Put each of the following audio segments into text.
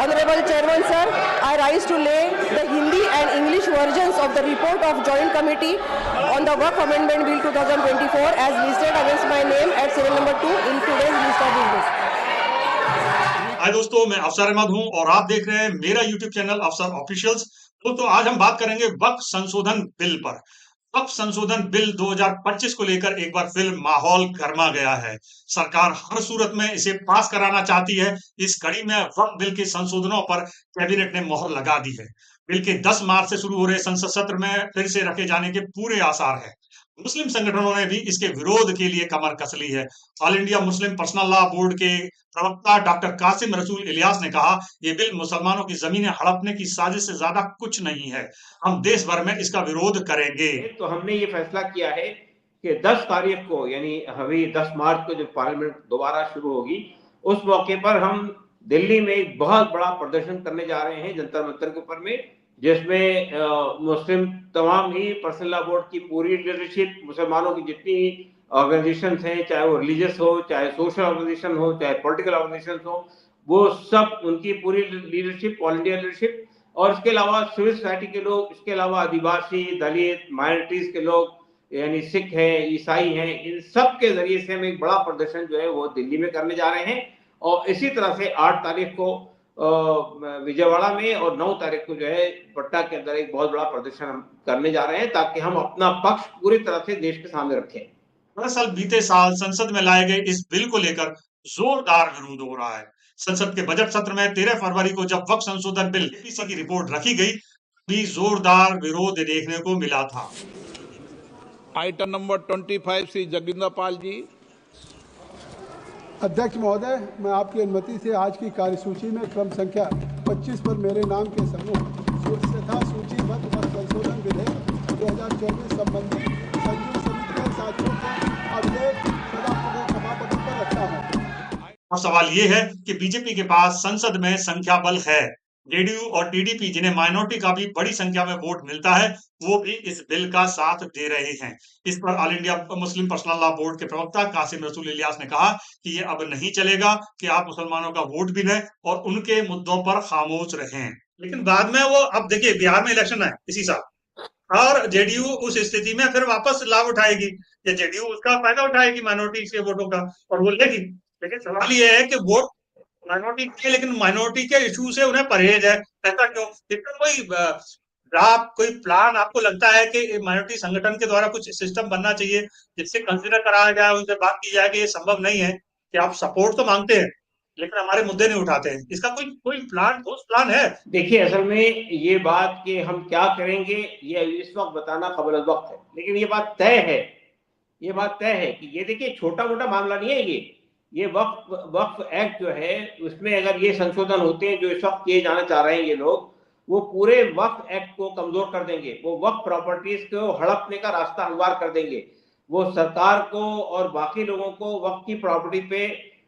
Honorable Chairman Sir, I rise to lay the Hindi and English versions of the report of Joint Committee on the Waqf Amendment Bill 2024 as listed against my name at serial number 2 in today's list of business. हाय दोस्तों, मैं अफसर अहमद हूं और आप देख रहे हैं मेरा यूट्यूब चैनल अफसर ऑफिशियल्स। दोस्तों, आज हम बात करेंगे वक्फ संशोधन बिल पर। वक्फ संशोधन बिल 2025 को लेकर एक बार फिर माहौल गर्मा गया है। सरकार हर सूरत में इसे पास कराना चाहती है। इस कड़ी में वक्फ बिल के संशोधनों पर कैबिनेट ने मोहर लगा दी है। बिल के 10 मार्च से शुरू हो रहे संसद सत्र में फिर से रखे जाने के पूरे आसार हैं। मुस्लिम संगठनों ने भी इसके विरोध के लिए कमर कस ली है। All India Muslim personal law board के प्रवक्ता डॉक्टर कासिम रसूल इलियास ने कहा, ये बिल मुसलमानों की जमीनें हड़पने की साजिश से ज्यादा कुछ नहीं है। हम देश भर में इसका विरोध करेंगे। तो हमने ये फैसला किया है कि 10 तारीख को, यानी अभी 10 मार्च को जब पार्लियामेंट दोबारा शुरू होगी, उस मौके पर हम दिल्ली में एक बहुत बड़ा प्रदर्शन करने जा रहे हैं जंतर मंतर के ऊपर में, जिसमें मुस्लिम तमाम ही पर्सनल लॉ बोर्ड की पूरी लीडरशिप, मुसलमानों की जितनी ऑर्गेनाइजेशन हैं, चाहे वो रिलीजियस हो, चाहे सोशल ऑर्गेनाइजेशन हो, चाहे पॉलिटिकल ऑर्गेनाइजेशन हो, वो सब उनकी पूरी लीडरशिप, ऑल इंडिया लीडरशिप, और इसके अलावा सिविल सोसाइटी के लोग, इसके अलावा आदिवासी, दलित, माइनॉरिटीज के लोग, यानी सिख हैं, ईसाई हैं, इन सब के जरिए से हम एक बड़ा प्रदर्शन जो है वो दिल्ली में करने जा रहे हैं। और इसी तरह से 8 तारीख को विजयवाड़ा में और 9 तारीख को जो है पटना के अंदर एक बहुत बड़ा प्रदर्शन हम करने जा रहे हैं, ताकि हम अपना पक्ष पूरी तरह से देश के सामने रखें। दरअसल बीते साल संसद में लाए गए इस बिल को लेकर जोरदार विरोध हो रहा है। संसद के बजट सत्र में 13 फरवरी को जब वक्फ संशोधन बिल एपीसी की रिपोर्ट रखी गई, भी जोरदार विरोध देखने को मिला था। Item number 25 Shri Joginder Pal ji. अध्यक्ष महोदय, मैं आपकी अनुमति से आज की कार्यसूची में क्रम संख्या 25 पर मेरे नाम के समूह तथा सूचीबद्ध संशोधन विधेयक 2024 संबंधी संयुक्त समिति के साथियों को अभिलेख सभापति पर रखता हूँ। अब सवाल ये है कि बीजेपी के पास संसद में संख्या बल है। जेडीयू और टीडीपी, जिन्हें माइनॉरिटी का भी बड़ी संख्या में वोट मिलता है, वो भी इस बिल का साथ दे रहे हैं। इस पर all India Muslim personal law board के प्रवक्ता कासिम रसूल इलियास ने कहा कि ये अब नहीं चलेगा कि आप मुसलमानों का वोट भी लें और उनके मुद्दों पर खामोश रहें। लेकिन बाद में वो, अब देखिए बिहार में इलेक्शन है इसी साल, और जेडीयू उस स्थिति में फिर वापस लाभ उठाएगी, या जेडीयू उसका फायदा उठाएगी माइनॉरिटी के वोटों का और वो लेगी। लेकिन सवाल ये है कि वोट माइनॉरिटी के, लेकिन माइनॉरिटी के इशू से उन्हें परहेज है। ऐसा क्यों? इसका कोई प्लान आपको लगता है कि माइनॉरिटी संगठन के द्वारा कुछ सिस्टम बनना चाहिए जिससे कंसिडर कराया जाए, उनसे बात की जाए कि ये संभव नहीं है कि आप सपोर्ट तो मांगते हैं लेकिन हमारे मुद्दे नहीं उठाते हैं। इसका कोई प्लान, ठोस प्लान है? देखिए, असल में ये बात कि हम क्या करेंगे ये इस वक्त बताना कबल वक्त है, लेकिन ये बात तय है कि ये देखिए छोटा मोटा मामला नहीं है। ये वक्फ एक्ट जो है, उसमें अगर ये संशोधन होते हैं जो इस वक्त किए जाना चाह रहे हैं ये लोग, वो पूरे वक्फ एक्ट को कमजोर कर देंगे। वो वक्फ प्रॉपर्टीज को हड़पने का रास्ता हमवार कर देंगे। वो सरकार को और बाकी लोगों को वक्फ की प्रॉपर्टी पे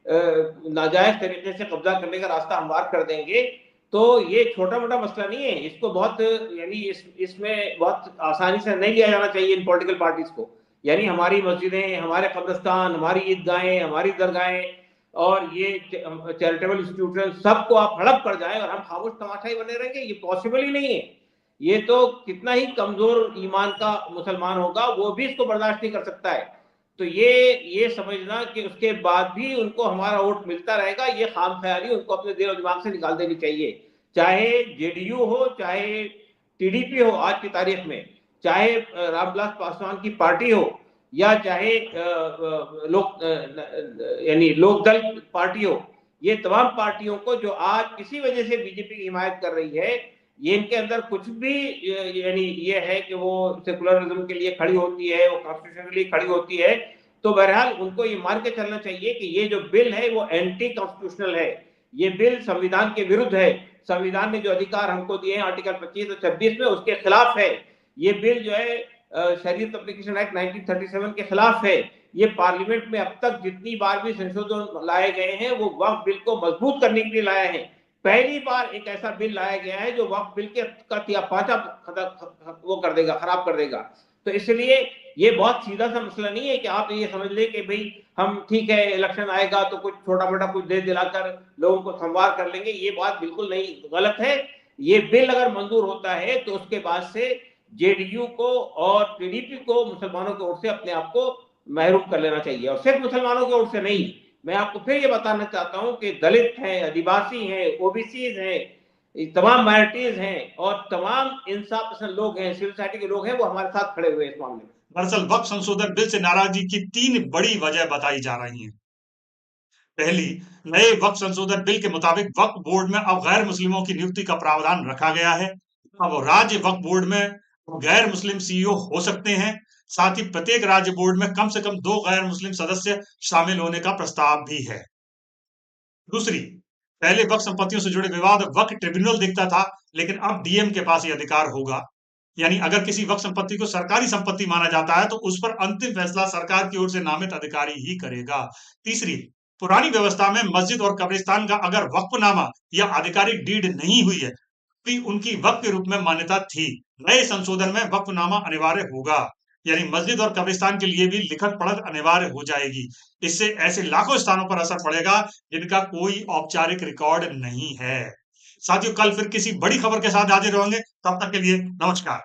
नाजायज तरीके से कब्जा करने का रास्ता हमवार कर देंगे। तो ये छोटा मोटा मसला नहीं है, इसको बहुत, यानी इसमें बहुत आसानी से नहीं लिया जाना चाहिए इन पॉलिटिकल पार्टीज को। यानी हमारी मस्जिदें, हमारे कब्रिस्तान, हमारी ईदगाहें, हमारी दरगाहें और ये चैरिटेबल इंस्टीट्यूशन, सबको आप हड़प कर जाएं और हम खामोश तमाशा ही बने रहेंगे, ये पॉसिबल ही नहीं है। ये तो कितना ही कमजोर ईमान का मुसलमान होगा वो भी इसको बर्दाश्त नहीं कर सकता है। तो ये समझना कि उसके बाद भी उनको हमारा वोट मिलता रहेगा, ये खाम ख्याली उनको अपने दिल और दिमाग से निकाल देनी चाहिए। चाहे जेडीयू हो, चाहे टीडीपी हो आज की तारीख में, चाहे रामविलास पासवान की पार्टी हो, या चाहे लोकदल पार्टी हो, ये तमाम पार्टियों को जो आज किसी वजह से बीजेपी की हिमायत कर रही है, ये इनके अंदर कुछ भी, यानी ये है कि वो सेकुलरिज्म के लिए खड़ी होती है, वो कॉन्स्टिट्यूशन के लिए खड़ी होती है, तो बहरहाल उनको ये मान के चलना चाहिए कि ये जो बिल है वो एंटी कॉन्स्टिट्यूशनल है। ये बिल संविधान के विरुद्ध है। संविधान ने जो अधिकार हमको दिए हैं आर्टिकल 25 और 26 में, उसके खिलाफ है। ये बिल जो है शरीयत एप्लीकेशन एक्ट 1937 के खिलाफ है। ये पार्लियामेंट में अब तक जितनी बार भी संशोधन लाए गए हैं वो वक्फ बिल को मजबूत करने के लिए लाए हैं। पहली बार एक ऐसा बिल लाया गया है जो वक्फ बिल के 5 वो कर देगा, खराब कर देगा। तो इसलिए ये बहुत सीधा सा मसला नहीं है कि आप ये समझ लें कि भाई हम ठीक है इलेक्शन आएगा तो कुछ छोटा मोटा कुछ दे दिलाकर लोगों को संवार कर लेंगे। ये बात बिल्कुल नहीं, गलत है। ये बिल अगर मंजूर होता है तो उसके बाद से जेडीयू को और टीडीपी को मुसलमानों की ओर से अपने आप को महरूम कर लेना चाहिए, और सिर्फ मुसलमानों की ओर से नहीं। मैं आपको फिर ये बताना चाहता हूं कि दलित हैं, आदिवासी हैं, ओबीसीज हैं, तमाम माइनॉरिटीज हैं और तमाम इंसाफ पसंद लोग हैं, सिविल सोसाइटी के लोग हैं, वो हमारे साथ खड़े हुए इस मामले में। दरअसल वक्फ संशोधन बिल से नाराजगी की 3 बड़ी वजह बताई जा रही हैं। पहली, नए वक्फ संशोधन बिल के मुताबिक वक्फ बोर्ड में अब गैर मुस्लिमों की नियुक्ति का प्रावधान रखा गया है। अब राज्य वक्फ बोर्ड में गैर मुस्लिम सीईओ हो सकते हैं। साथ ही प्रत्येक राज्य बोर्ड में कम से कम 2 गैर मुस्लिम सदस्य शामिल होने का प्रस्ताव भी है। दूसरी, पहले वक्फ संपत्तियों से जुड़े विवाद वक्फ ट्रिब्यूनल देखता था, लेकिन अब डीएम के पास ये अधिकार होगा। यानी अगर किसी वक्फ संपत्ति को सरकारी संपत्ति माना जाता है तो उस पर अंतिम फैसला सरकार की ओर से नामित अधिकारी ही करेगा। तीसरी, पुरानी व्यवस्था में मस्जिद और कब्रिस्तान का अगर वक्फनामा या आधिकारिक डीड नहीं हुई है तो उनकी वक्फ के रूप में मान्यता थी। नए संशोधन में वक्फनामा अनिवार्य होगा, यानी मस्जिद और कब्रिस्तान के लिए भी लिखत पढ़त अनिवार्य हो जाएगी। इससे ऐसे लाखों स्थानों पर असर पड़ेगा जिनका कोई औपचारिक रिकॉर्ड नहीं है। साथियों, कल फिर किसी बड़ी खबर के साथ हाजिर होंगे। तब तक के लिए नमस्कार।